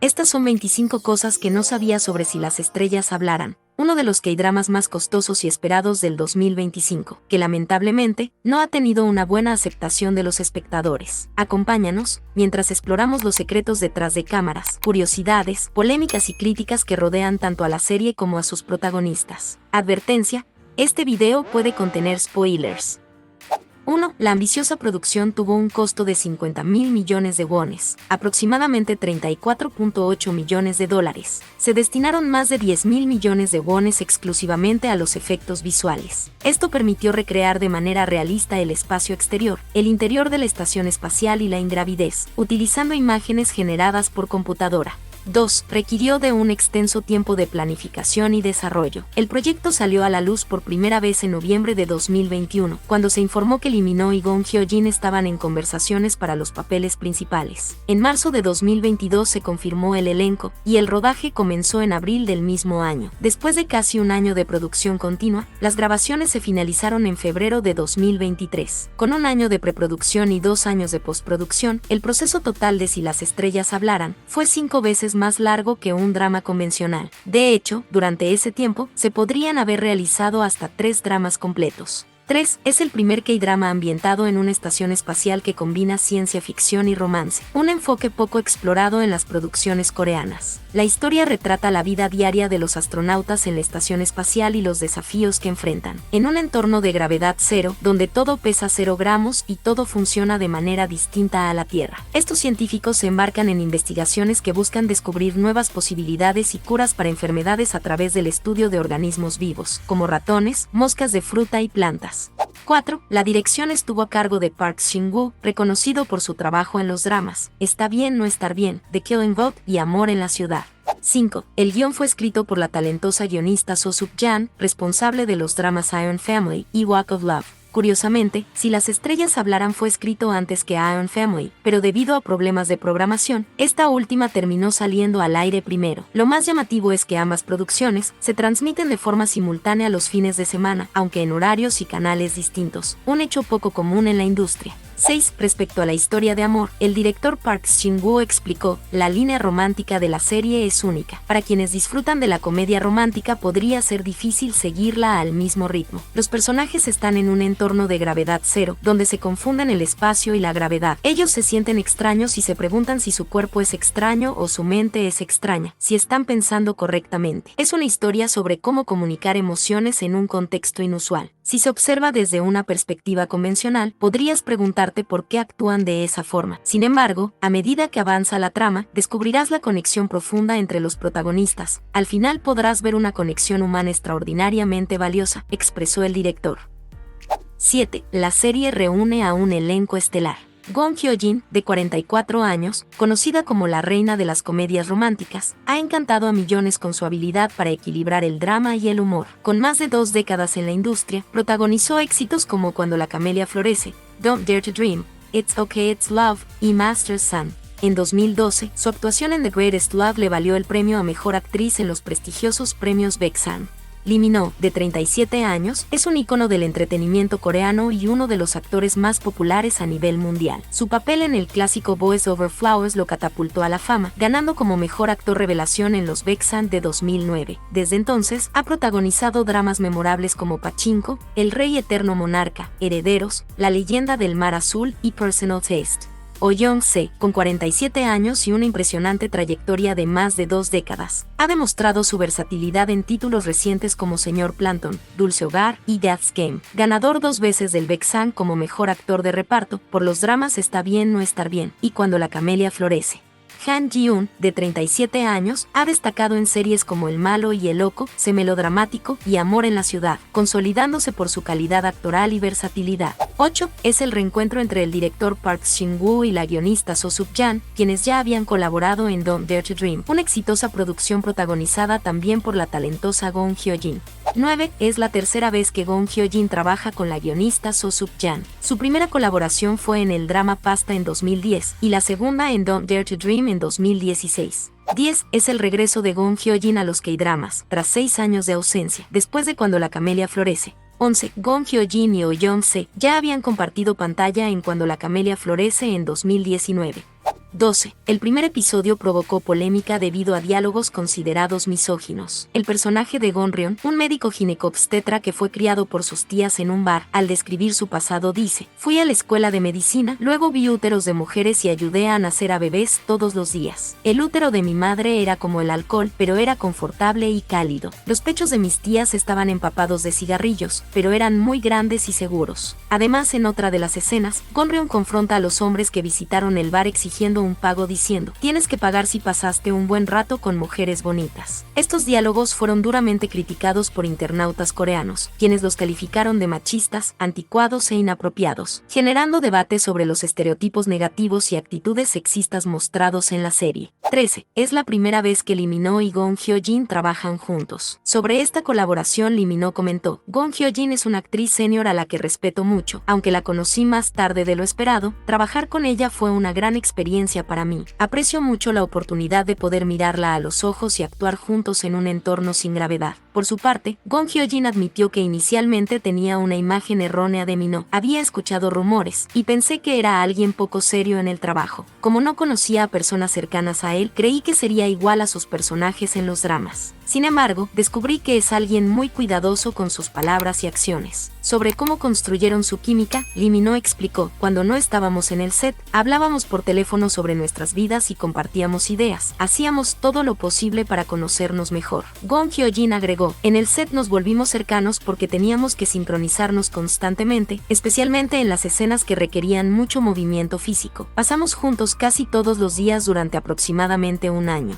Estas son 25 cosas que no sabía sobre Si las estrellas hablaran, uno de los K-dramas más costosos y esperados del 2025, que lamentablemente no ha tenido una buena aceptación de los espectadores. Acompáñanos, mientras exploramos los secretos detrás de cámaras, curiosidades, polémicas y críticas que rodean tanto a la serie como a sus protagonistas. Advertencia: este video puede contener spoilers. 1. La ambiciosa producción tuvo un costo de 50.000 millones de wones, aproximadamente 34.8 millones de dólares. Se destinaron más de 10.000 millones de wones exclusivamente a los efectos visuales. Esto permitió recrear de manera realista el espacio exterior, el interior de la estación espacial y la ingravidez, utilizando imágenes generadas por computadora. 2. Requirió de un extenso tiempo de planificación y desarrollo. El proyecto salió a la luz por primera vez en noviembre de 2021, cuando se informó que Lee Min-ho y Gong Hyo-jin estaban en conversaciones para los papeles principales. En marzo de 2022 se confirmó el elenco, y el rodaje comenzó en abril del mismo año. Después de casi un año de producción continua, las grabaciones se finalizaron en febrero de 2023. Con un año de preproducción y 2 años de postproducción, el proceso total de Si las estrellas hablaran fue 5 veces más largo que un drama convencional. De hecho, durante ese tiempo, se podrían haber realizado hasta 3 dramas completos. 3. Es el primer K-drama ambientado en una estación espacial que combina ciencia ficción y romance, un enfoque poco explorado en las producciones coreanas. La historia retrata la vida diaria de los astronautas en la estación espacial y los desafíos que enfrentan. En un entorno de gravedad cero, donde todo pesa 0 gramos y todo funciona de manera distinta a la Tierra. Estos científicos se embarcan en investigaciones que buscan descubrir nuevas posibilidades y curas para enfermedades a través del estudio de organismos vivos, como ratones, moscas de fruta y plantas. 4. La dirección estuvo a cargo de Park Shin-woo, reconocido por su trabajo en los dramas Está bien no estar bien, The Killing Boat y Amor en la ciudad. 5. El guión fue escrito por la talentosa guionista So Suk-jan, responsable de los dramas Iron Family y Walk of Love. Curiosamente, Si las estrellas hablaran fue escrito antes que Iron Family, pero debido a problemas de programación, esta última terminó saliendo al aire primero. Lo más llamativo es que ambas producciones se transmiten de forma simultánea los fines de semana, aunque en horarios y canales distintos, un hecho poco común en la industria. 6. Respecto a la historia de amor, el director Park Shin-woo explicó: la línea romántica de la serie es única. Para quienes disfrutan de la comedia romántica podría ser difícil seguirla al mismo ritmo. Los personajes están en un entorno de gravedad cero, donde se confunden el espacio y la gravedad. Ellos se sienten extraños y se preguntan si su cuerpo es extraño o su mente es extraña, si están pensando correctamente. Es una historia sobre cómo comunicar emociones en un contexto inusual. Si se observa desde una perspectiva convencional, podrías preguntarte por qué actúan de esa forma. Sin embargo, a medida que avanza la trama, descubrirás la conexión profunda entre los protagonistas. Al final podrás ver una conexión humana extraordinariamente valiosa, expresó el director. 7. La serie reúne a un elenco estelar. Gong Hyo-jin, de 44 años, conocida como la reina de las comedias románticas, ha encantado a millones con su habilidad para equilibrar el drama y el humor. Con más de 2 décadas en la industria, protagonizó éxitos como Cuando la camelia florece, Don't Dare to Dream, It's Okay It's Love y Master's Sun. En 2012, su actuación en The Greatest Love le valió el premio a Mejor Actriz en los prestigiosos premios Baeksan. Lee Min-ho, de 37 años, es un ícono del entretenimiento coreano y uno de los actores más populares a nivel mundial. Su papel en el clásico Boys Over Flowers lo catapultó a la fama, ganando como mejor actor revelación en los Baeksan de 2009. Desde entonces, ha protagonizado dramas memorables como Pachinko, El Rey Eterno Monarca, Herederos, La Leyenda del Mar Azul y Personal Taste. Oh Young-se, con 47 años y una impresionante trayectoria de más de 2 décadas, ha demostrado su versatilidad en títulos recientes como Señor Plankton, Dulce Hogar y Death's Game. Ganador 2 veces del Baeksan como mejor actor de reparto por los dramas Está bien no estar bien y Cuando la camelia florece. Han Ji-eun, de 37 años, ha destacado en series como El malo y el loco, Se melodramático y Amor en la ciudad, consolidándose por su calidad actoral y versatilidad. 8. Es el reencuentro entre el director Park Shin-woo y la guionista So Suk-jan, quienes ya habían colaborado en Don't Dare to Dream, una exitosa producción protagonizada también por la talentosa Gong Hyo-jin. 9. Es la tercera vez que Gong Hyo-jin trabaja con la guionista So Suk-jan. Su primera colaboración fue en el drama Pasta en 2010 y la segunda en Don't Dare to Dream en 2016. 10. Es el regreso de Gong Hyo-jin a los K-dramas, tras 6 años de ausencia, después de Cuando la camelia florece. 11. Gong Hyo-jin y Oh Young-se ya habían compartido pantalla en Cuando la camelia florece en 2019. 12. El primer episodio provocó polémica debido a diálogos considerados misóginos. El personaje de Gonrion, un médico ginecobstetra que fue criado por sus tías en un bar, al describir su pasado dice: "Fui a la escuela de medicina, luego vi úteros de mujeres y ayudé a nacer a bebés todos los días. El útero de mi madre era como el alcohol, pero era confortable y cálido. Los pechos de mis tías estaban empapados de cigarrillos, pero eran muy grandes y seguros". Además, en otra de las escenas, Gonrion confronta a los hombres que visitaron el bar exigiendo un pago diciendo: "Tienes que pagar si pasaste un buen rato con mujeres bonitas". Estos diálogos fueron duramente criticados por internautas coreanos, quienes los calificaron de machistas, anticuados e inapropiados, generando debate sobre los estereotipos negativos y actitudes sexistas mostrados en la serie. 13. Es la primera vez que Lee Min-ho y Gong Hyo-jin trabajan juntos. Sobre esta colaboración, Lee Min-ho comentó: "Gong Hyo-jin es una actriz senior a la que respeto mucho. Aunque la conocí más tarde de lo esperado, trabajar con ella fue una gran experiencia para mí. Aprecio mucho la oportunidad de poder mirarla a los ojos y actuar juntos en un entorno sin gravedad". Por su parte, Gong Hyo-jin admitió que inicialmente tenía una imagen errónea de Min-ho. "Había escuchado rumores y pensé que era alguien poco serio en el trabajo. Como no conocía a personas cercanas a él, creí que sería igual a sus personajes en los dramas. Sin embargo, descubrí que es alguien muy cuidadoso con sus palabras y acciones". Sobre cómo construyeron su química, Lee Min-ho explicó: "Cuando no estábamos en el set, hablábamos por teléfono sobre nuestras vidas y compartíamos ideas. Hacíamos todo lo posible para conocernos mejor". Gong Hyo-jin agregó: "En el set nos volvimos cercanos porque teníamos que sincronizarnos constantemente, especialmente en las escenas que requerían mucho movimiento físico. Pasamos juntos casi todos los días durante aproximadamente un año".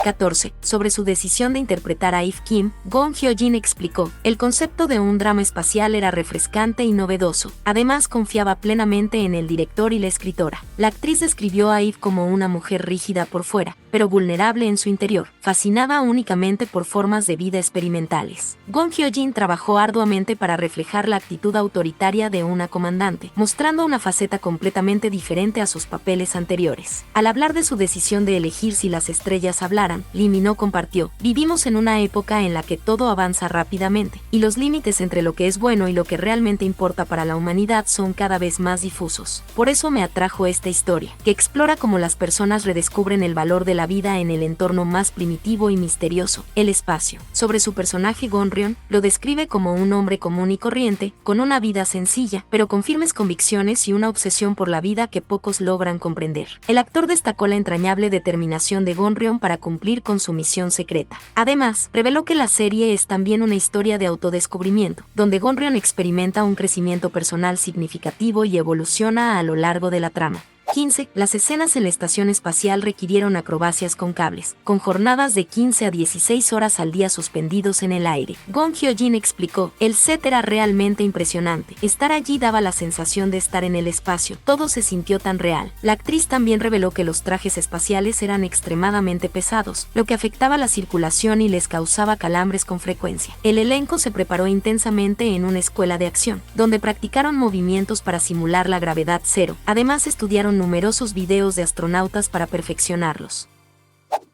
14. Sobre su decisión de interpretar a Eve Kim, Gong Hyo-jin explicó: "El concepto de un drama espacial era refrescante y novedoso. Además, confiaba plenamente en el director y la escritora". La actriz describió a Eve como una mujer rígida por fuera, pero vulnerable en su interior, fascinada únicamente por formas de vida experimentales. Gong Hyo-jin trabajó arduamente para reflejar la actitud autoritaria de una comandante, mostrando una faceta completamente diferente a sus papeles anteriores. Al hablar de su decisión de elegir si las estrellas hablaran, Lee Min-ho compartió: "Vivimos en una época en la que todo avanza rápidamente, y los límites entre lo que es bueno y lo que realmente importa para la humanidad son cada vez más difusos. Por eso me atrajo esta historia, que explora cómo las personas redescubren el valor de la vida en el entorno más primitivo y misterioso, el espacio". Sobre su personaje, Gonrion lo describe como un hombre común y corriente, con una vida sencilla, pero con firmes convicciones y una obsesión por la vida que pocos logran comprender. El actor destacó la entrañable determinación de Gonrion para cumplir con su misión secreta. Además, reveló que la serie es también una historia de autodescubrimiento, donde Gonrion experimenta un crecimiento personal significativo y evoluciona a lo largo de la trama. 15. Las escenas en la estación espacial requirieron acrobacias con cables, con jornadas de 15 a 16 horas al día suspendidos en el aire. Gong Hyo-jin explicó: "El set era realmente impresionante. Estar allí daba la sensación de estar en el espacio. Todo se sintió tan real". La actriz también reveló que los trajes espaciales eran extremadamente pesados, lo que afectaba la circulación y les causaba calambres con frecuencia. El elenco se preparó intensamente en una escuela de acción, donde practicaron movimientos para simular la gravedad cero. Además, estudiaron numerosos videos de astronautas para perfeccionarlos.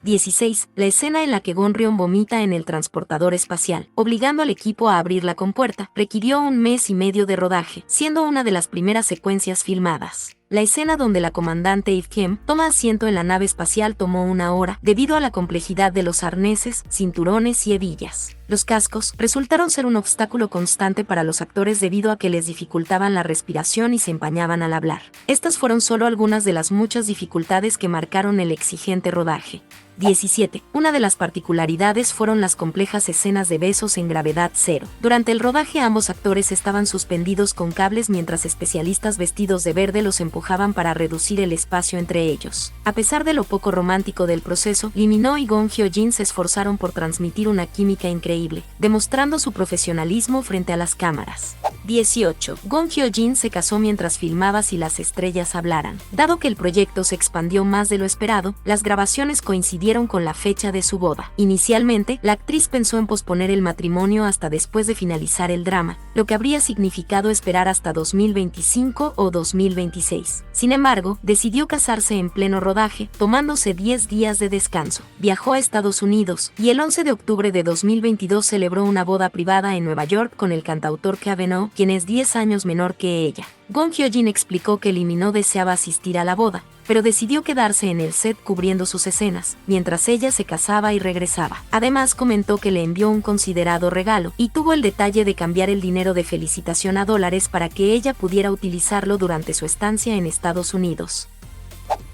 16. La escena en la que Gonrion vomita en el transportador espacial, obligando al equipo a abrir la compuerta, requirió 1 mes y medio de rodaje, siendo una de las primeras secuencias filmadas. La escena donde la comandante Eve Kim toma asiento en la nave espacial tomó 1 hora, debido a la complejidad de los arneses, cinturones y hebillas. Los cascos resultaron ser un obstáculo constante para los actores debido a que les dificultaban la respiración y se empañaban al hablar. Estas fueron solo algunas de las muchas dificultades que marcaron el exigente rodaje. 17. Una de las particularidades fueron las complejas escenas de besos en gravedad cero. Durante el rodaje ambos actores estaban suspendidos con cables mientras especialistas vestidos de verde los empujaban para reducir el espacio entre ellos. A pesar de lo poco romántico del proceso, Lee Min-ho y Gong Hyo-jin se esforzaron por transmitir una química increíble, demostrando su profesionalismo frente a las cámaras. 18. Gong Hyo-jin se casó mientras filmaba Si las estrellas hablaran. Dado que el proyecto se expandió más de lo esperado, las grabaciones coincidieron con la fecha de su boda. Inicialmente, la actriz pensó en posponer el matrimonio hasta después de finalizar el drama, lo que habría significado esperar hasta 2025 o 2026. Sin embargo, decidió casarse en pleno rodaje, tomándose 10 días de descanso. Viajó a Estados Unidos, y el 11 de octubre de 2022 2022 celebró una boda privada en Nueva York con el cantautor Kavanaugh, quien es 10 años menor que ella. Gon Hyo-jin explicó que Lee Min-ho deseaba asistir a la boda, pero decidió quedarse en el set cubriendo sus escenas, mientras ella se casaba y regresaba. Además comentó que le envió un considerado regalo, y tuvo el detalle de cambiar el dinero de felicitación a dólares para que ella pudiera utilizarlo durante su estancia en Estados Unidos.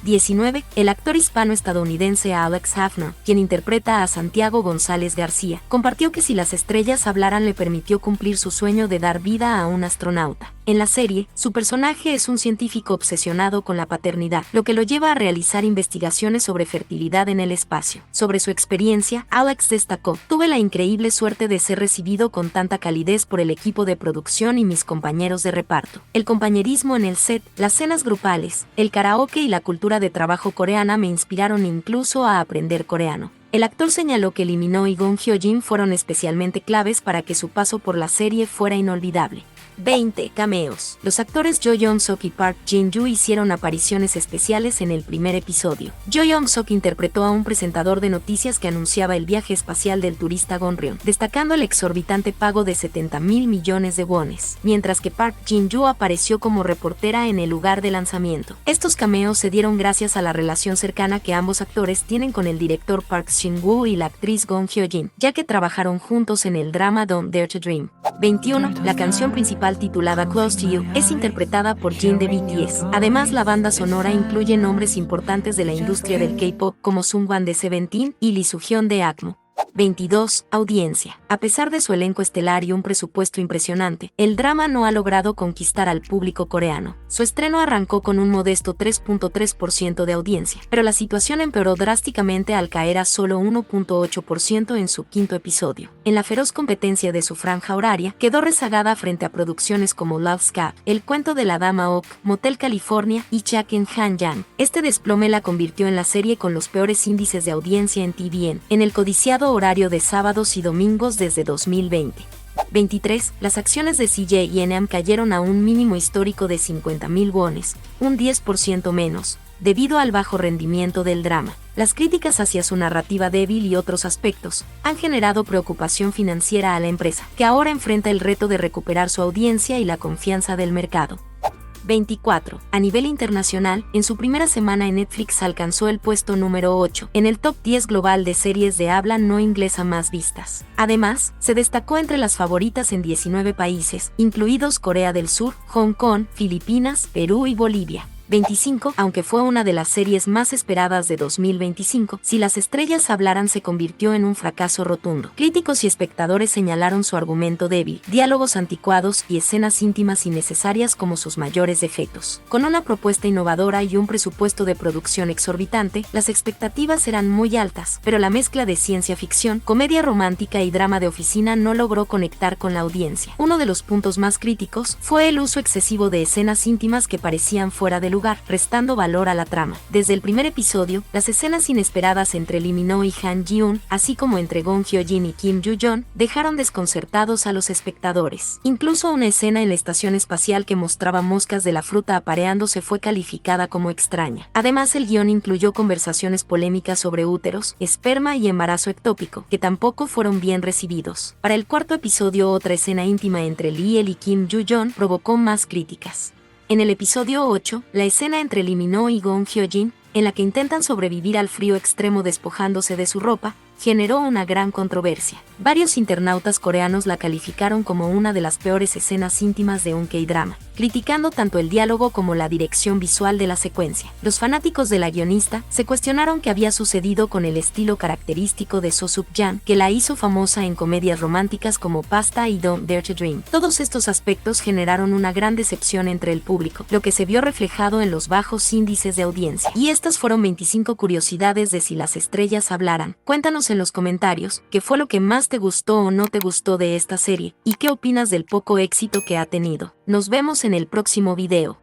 19. El actor hispano-estadounidense Alex Hafner, quien interpreta a Santiago González García, compartió que Si las estrellas hablaran le permitió cumplir su sueño de dar vida a un astronauta. En la serie, su personaje es un científico obsesionado con la paternidad, lo que lo lleva a realizar investigaciones sobre fertilidad en el espacio. Sobre su experiencia, Alex destacó: "Tuve la increíble suerte de ser recibido con tanta calidez por el equipo de producción y mis compañeros de reparto. El compañerismo en el set, las cenas grupales, el karaoke y la cultura de trabajo coreana me inspiraron incluso a aprender coreano". El actor señaló que Lee Min-ho y Gon Hyo-jin fueron especialmente claves para que su paso por la serie fuera inolvidable. 20. Cameos. Los actores Jo Young-suk y Park Jin-yoo hicieron apariciones especiales en el primer episodio. Jo Young-suk interpretó a un presentador de noticias que anunciaba el viaje espacial del turista Gonryon, destacando el exorbitante pago de 70.000 millones de wones, mientras que Park Jin-yoo apareció como reportera en el lugar de lanzamiento. Estos cameos se dieron gracias a la relación cercana que ambos actores tienen con el director Park Shin-woo y la actriz Gon Hyo-jin, ya que trabajaron juntos en el drama Don't Dare to Dream. 21. La canción principal, titulada Close to You, es interpretada por Jin de BTS. Además, la banda sonora incluye nombres importantes de la industria del K-pop como Sungwan de Seventeen y Lee Soo-hyun de AKMU. 22. Audiencia. A pesar de su elenco estelar y un presupuesto impresionante, el drama no ha logrado conquistar al público coreano. Su estreno arrancó con un modesto 3.3% de audiencia, pero la situación empeoró drásticamente al caer a solo 1.8% en su quinto episodio. En la feroz competencia de su franja horaria, quedó rezagada frente a producciones como Love Scap, El cuento de la dama Ok, Motel California y Chak en Han-yang. Este desplome la convirtió en la serie con los peores índices de audiencia en TVN, en el codiciado horario de sábados y domingos desde 2020. 23. Las acciones de CJ y ENM cayeron a un mínimo histórico de 50.000 wones, un 10% menos, debido al bajo rendimiento del drama. Las críticas hacia su narrativa débil y otros aspectos han generado preocupación financiera a la empresa, que ahora enfrenta el reto de recuperar su audiencia y la confianza del mercado. 24. A nivel internacional, en su primera semana en Netflix alcanzó el puesto número 8 en el top 10 global de series de habla no inglesa más vistas. Además, se destacó entre las favoritas en 19 países, incluidos Corea del Sur, Hong Kong, Filipinas, Perú y Bolivia. 25. Aunque fue una de las series más esperadas de 2025, Si las estrellas hablaran se convirtió en un fracaso rotundo. Críticos y espectadores señalaron su argumento débil, diálogos anticuados y escenas íntimas innecesarias como sus mayores defectos. Con una propuesta innovadora y un presupuesto de producción exorbitante, las expectativas eran muy altas, pero la mezcla de ciencia ficción, comedia romántica y drama de oficina no logró conectar con la audiencia. Uno de los puntos más críticos fue el uso excesivo de escenas íntimas que parecían fuera de lugar, restando valor a la trama. Desde el primer episodio, las escenas inesperadas entre Lee Min-ho y Han Ji-eun, así como entre Gon Hyo-jin y Kim Joo-yeon, dejaron desconcertados a los espectadores. Incluso una escena en la estación espacial que mostraba moscas de la fruta apareándose fue calificada como extraña. Además, el guión incluyó conversaciones polémicas sobre úteros, esperma y embarazo ectópico, que tampoco fueron bien recibidos. Para el cuarto episodio, otra escena íntima entre Lee y Kim Joo-yeon provocó más críticas. En el episodio 8, la escena entre Lee Min-ho y Gon Hyo-jin, en la que intentan sobrevivir al frío extremo despojándose de su ropa, generó una gran controversia. Varios internautas coreanos la calificaron como una de las peores escenas íntimas de un K-drama, criticando tanto el diálogo como la dirección visual de la secuencia. Los fanáticos de la guionista se cuestionaron qué había sucedido con el estilo característico de So Suk-jan, que la hizo famosa en comedias románticas como Pasta y Don't Dare to Dream. Todos estos aspectos generaron una gran decepción entre el público, lo que se vio reflejado en los bajos índices de audiencia. Y estas fueron 25 curiosidades de Si las estrellas hablaran. Cuéntanos en los comentarios qué fue lo que más te gustó o no te gustó de esta serie, y qué opinas del poco éxito que ha tenido. Nos vemos en el próximo video.